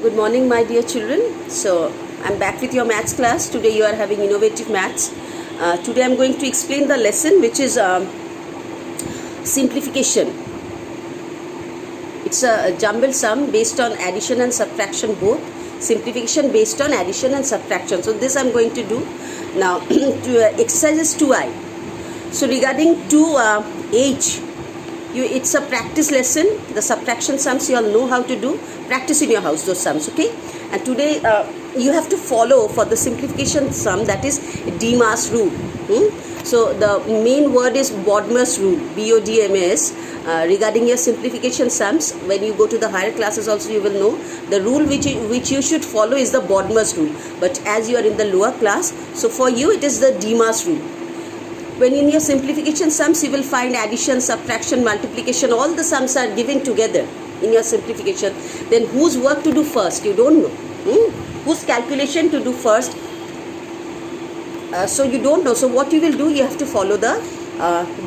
Good morning, my dear children. So, I'm back with your maths class. Today you are having innovative maths. Today I'm going to explain the lesson which is simplification. It's a jumbled sum based on addition and subtraction both. Simplification based on addition and subtraction. So, this I'm going to do. Now, to exercises 2i. So, regarding 2h, it's a practice lesson. The subtraction sums you all know how to do. Practice in your house those sums, okay? And today you have to follow for the simplification sum, that is DMAS rule. So the main word is Bodmer's rule, BODMAS. Regarding your simplification sums, when you go to the higher classes also you will know the rule which you should follow is the Bodmer's rule. But as you are in the lower class, so for you it is the DMAS rule. When in your simplification sums you will find addition, subtraction, multiplication, all the sums are given together in your simplification. Then whose work to do first? You don't know. Whose calculation to do first? So you don't know. So what you will do, you have to follow the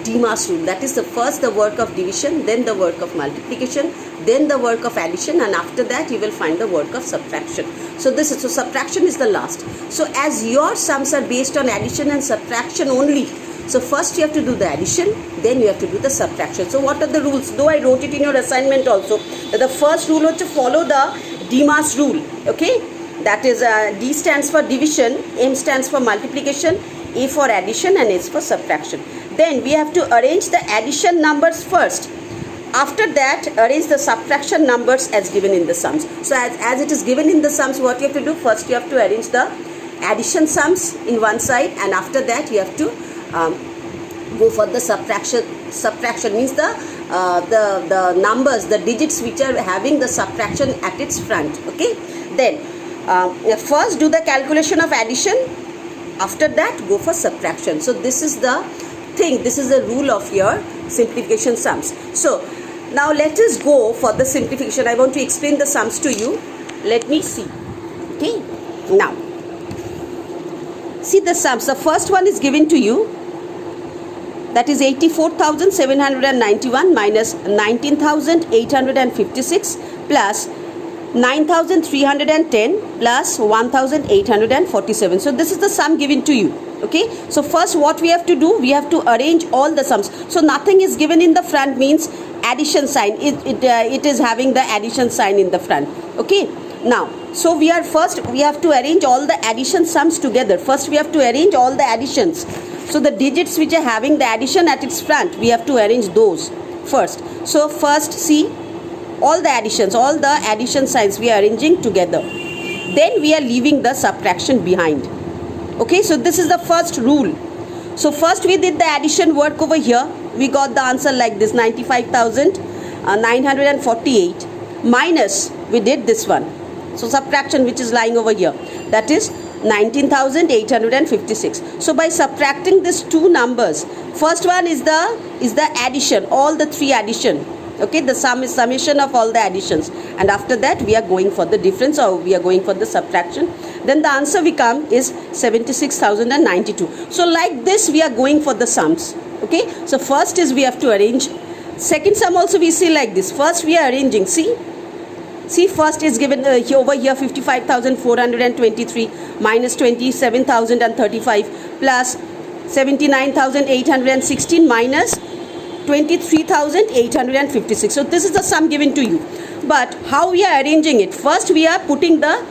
DMAS rule. That is the first the work of division, then the work of multiplication, then the work of addition, and after that you will find the work of subtraction. So subtraction is the last. So as your sums are based on addition and subtraction only, so first you have to do the addition, then you have to do the subtraction. So what are the rules? Though I wrote it in your assignment also. The first rule is to follow the DMAS rule. Okay? That is D stands for division, M stands for multiplication, A for addition and S for subtraction. Then we have to arrange the addition numbers first. After that, arrange the subtraction numbers as given in the sums. So as it is given in the sums, what you have to do? First you have to arrange the addition sums in one side, and after that you have to go for the subtraction. Subtraction means the numbers, the digits which are having the subtraction at its front. Okay. Then first do the calculation of addition. After that go for subtraction. So this is the thing. This is the rule of your simplification sums. So now let us go for the simplification. I want to explain the sums to you. Let me see. Okay. Now see the sums. The first one is given to you. That is 84,791 minus 19,856 plus 9,310 plus 1,847. So this is the sum given to you. Okay. So first what we have to do, we have to arrange all the sums. So nothing is given in the front means addition sign. It is having the addition sign in the front. Okay. Now, so we have to arrange all the addition sums together. First we have to arrange all the additions. So the digits which are having the addition at its front, we have to arrange those first. So first see all the additions, all the addition signs we are arranging together. Then we are leaving the subtraction behind. Okay, so this is the first rule. So first we did the addition work over here. We got the answer like this, 95,948 minus we did this one. So subtraction which is lying over here, that is 19,856. So by subtracting these two numbers, first one is the addition, all the three addition. Okay, the sum is summation of all the additions, and after that we are going for the difference, or we are going for the subtraction. Then the answer we come is 76,092. So like this we are going for the sums. Okay, so first is we have to arrange. Second sum also we see like this. First we are arranging. See, first is given over here 55,423 minus 27,035 plus 79,816 minus 23,856. So this is the sum given to you. But how we are arranging it? First we are putting the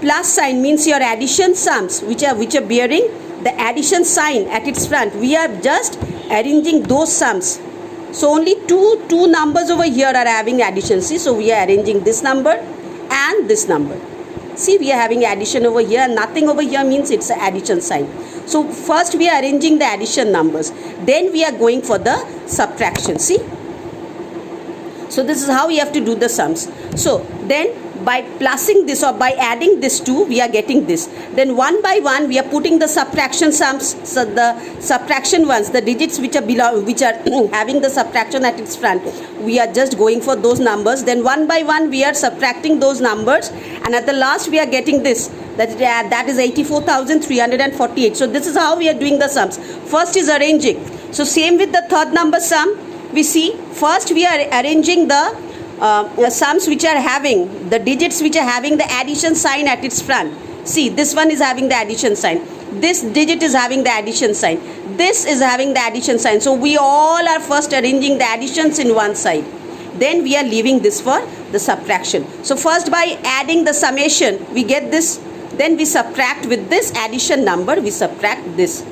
plus sign, means your addition sums which are bearing the addition sign at its front. We are just arranging those sums. So only two numbers over here are having addition. See, so we are arranging this number and this number. See, we are having addition over here, and nothing over here means it's an addition sign. So first we are arranging the addition numbers. Then we are going for the subtraction. See. So this is how we have to do the sums. So then by plusing this or by adding this 2, we are getting this. Then one by one we are putting the subtraction sums. So the subtraction ones, the digits which are having the subtraction at its front, we are just going for those numbers. Then one by one we are subtracting those numbers, and at the last we are getting this. That is 84,348. So this is how we are doing the sums. First is arranging. So same with the third number sum. We see first we are arranging the sums which are having the digits which are having the addition sign at its front. See, this one is having the addition sign. This digit is having the addition sign. This is having the addition sign. So we all are first arranging the additions in one side. Then we are leaving this for the subtraction. So first by adding the summation, we get this. Then we subtract with this addition number, we subtract this.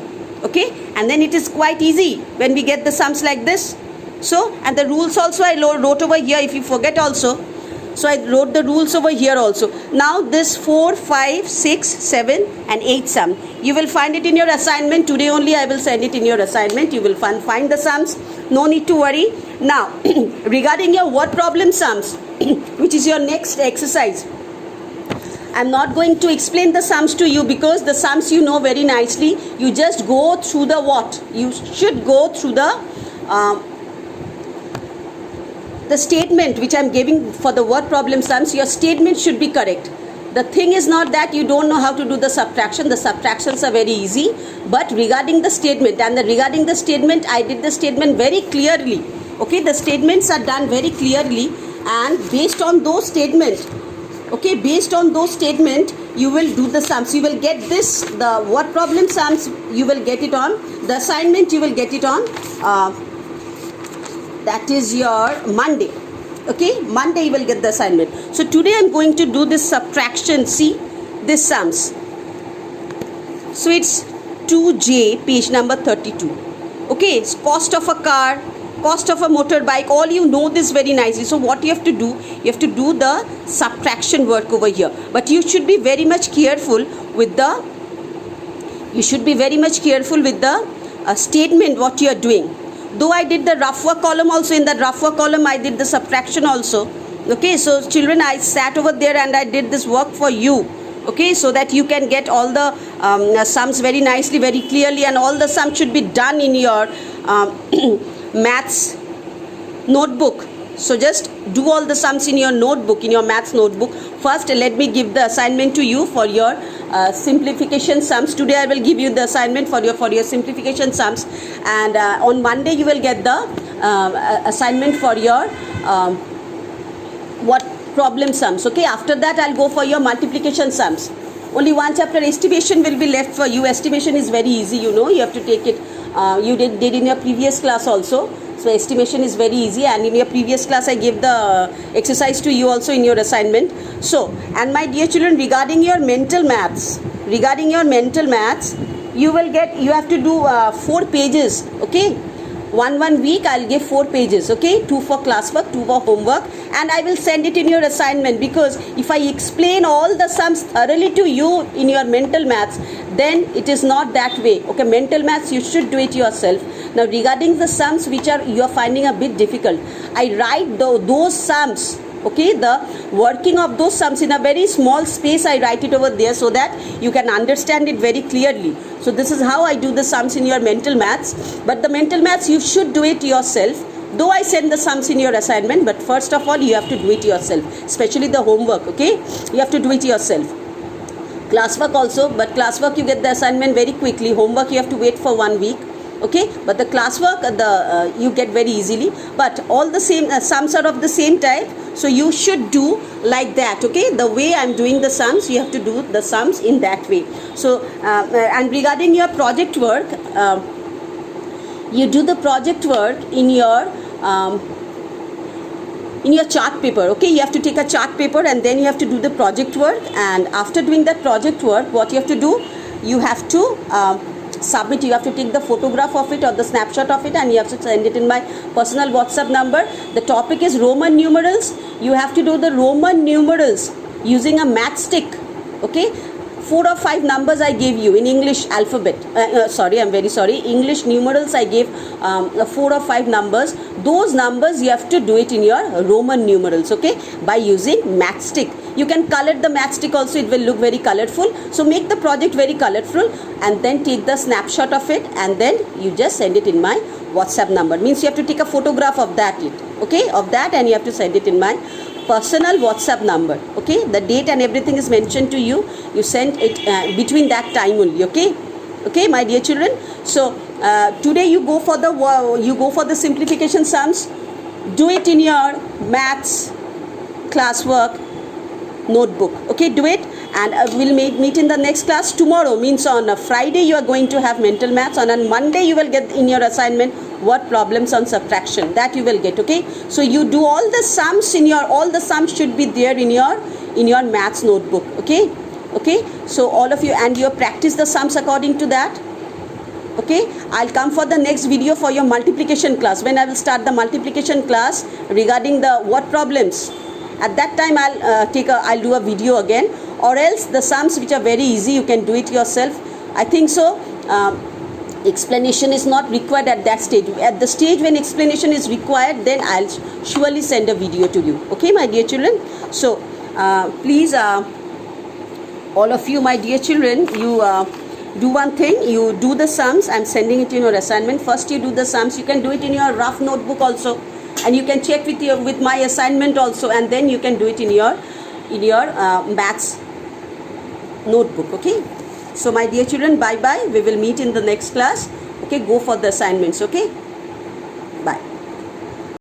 Okay, and then it is quite easy when we get the sums like this. So, and the rules also I wrote over here if you forget also. So I wrote the rules over here also. Now this 4, 5, 6, 7 and 8 sum. You will find it in your assignment. Today only I will send it in your assignment. You will find the sums. No need to worry. Now, regarding your word problem sums, which is your next exercise, I'm not going to explain the sums to you because the sums you know very nicely. You just go through the what? You should go through the statement which I'm giving for the word problem sums. Your statement should be correct. The thing is not that you don't know how to do the subtraction. The subtractions are very easy. But regarding the statement, regarding the statement, I did the statement very clearly. Okay, the statements are done very clearly, and based on those statements, okay, based on those statements, you will do the sums. You will get this, the word problem sums, you will get it on the assignment. You will get it on that is your Monday. Okay, Monday you will get the assignment. So today I'm going to do this subtraction. See, this sums. So it's 2J, page number 32. Okay, it's cost of a car, cost of a motorbike, all you know this very nicely. So what you have to do, you have to do the subtraction work over here. But you should be very much careful with the, statement what you are doing. Though I did the rough work column also, in that rough work column I did the subtraction also. Okay, so children, I sat over there and I did this work for you. Okay, so that you can get all the sums very nicely, very clearly, and all the sums should be done in your maths notebook. So just do all the sums in your notebook, in your maths notebook. First, let me give the assignment to you for your simplification sums. Today I will give you the assignment for your simplification sums, and on Monday you will get the assignment for your what problem sums. Okay, after that I'll go for your multiplication sums. Only one chapter estimation will be left for you. Estimation is very easy, you know, you have to take it. You did in your previous class also. So estimation is very easy, and in your previous class I gave the exercise to you also in your assignment. So, and my dear children, regarding your mental maths, you have to do 4 pages. Okay, one week I'll give 4 pages. Okay, 2 for classwork, 2 for homework, and I will send it in your assignment, because if I explain all the sums thoroughly to you in your mental maths, then it is not that way. Okay, mental maths you should do it yourself. Now regarding the sums which you are finding a bit difficult, I write those sums. Okay, the working of those sums in a very small space, I write it over there so that you can understand it very clearly. So this is how I do the sums in your mental maths. But the mental maths you should do it yourself. Though I send the sums in your assignment, but first of all you have to do it yourself, especially the homework. Okay, you have to do it yourself. Classwork also, but classwork you get the assignment very quickly. Homework you have to wait for 1 week. Okay, but the classwork you get very easily. But all the same sums are of the same type, so you should do like that. Okay, the way I'm doing the sums, you have to do the sums in that way. So and regarding your project work, you do the project work in your chart paper. Okay, you have to take a chart paper and then you have to do the project work. And after doing that project work, what you have to do, you have to submit. You have to take the photograph of it or the snapshot of it, and you have to send it in my personal WhatsApp number. The topic is Roman numerals. You have to do the Roman numerals using a matchstick. Okay, 4 or 5 numbers I gave you in English alphabet. English numerals I gave 4 or 5 numbers. Those numbers you have to do it in your Roman numerals. Okay, by using matchstick. You can color the matchstick also, it will look very colorful. So make the project very colorful and then take the snapshot of it, and then you just send it in my WhatsApp number. Means you have to take a photograph of that, and you have to send it in my personal WhatsApp number. Okay, the date and everything is mentioned to you. You send it between that time only. Okay, my dear children. So today you go for the simplification sums. Do it in your maths classwork notebook. Okay, do it, and we'll meet in the next class tomorrow. Means on a Friday you are going to have mental maths. On a Monday you will get in your assignment word problems on subtraction, that you will get. Okay, so you do all the sums in your, all the sums should be there in your maths notebook. Okay, so all of you, and you practice the sums according to that. Okay, I'll come for the next video for your multiplication class, when I will start the multiplication class regarding the word problems. At that time I'll do a video again, or else the sums which are very easy you can do it yourself. I think so. Explanation is not required at that stage. At the stage when explanation is required, then I'll surely send a video to you. Okay, my dear children. So please, all of you, my dear children, you do one thing. You do the sums. I'm sending it in your assignment. First you do the sums. You can do it in your rough notebook also, and you can check with my assignment also, and then you can do it in your maths notebook. Okay, so my dear children, bye bye. We will meet in the next class. Okay, go for the assignments. Okay.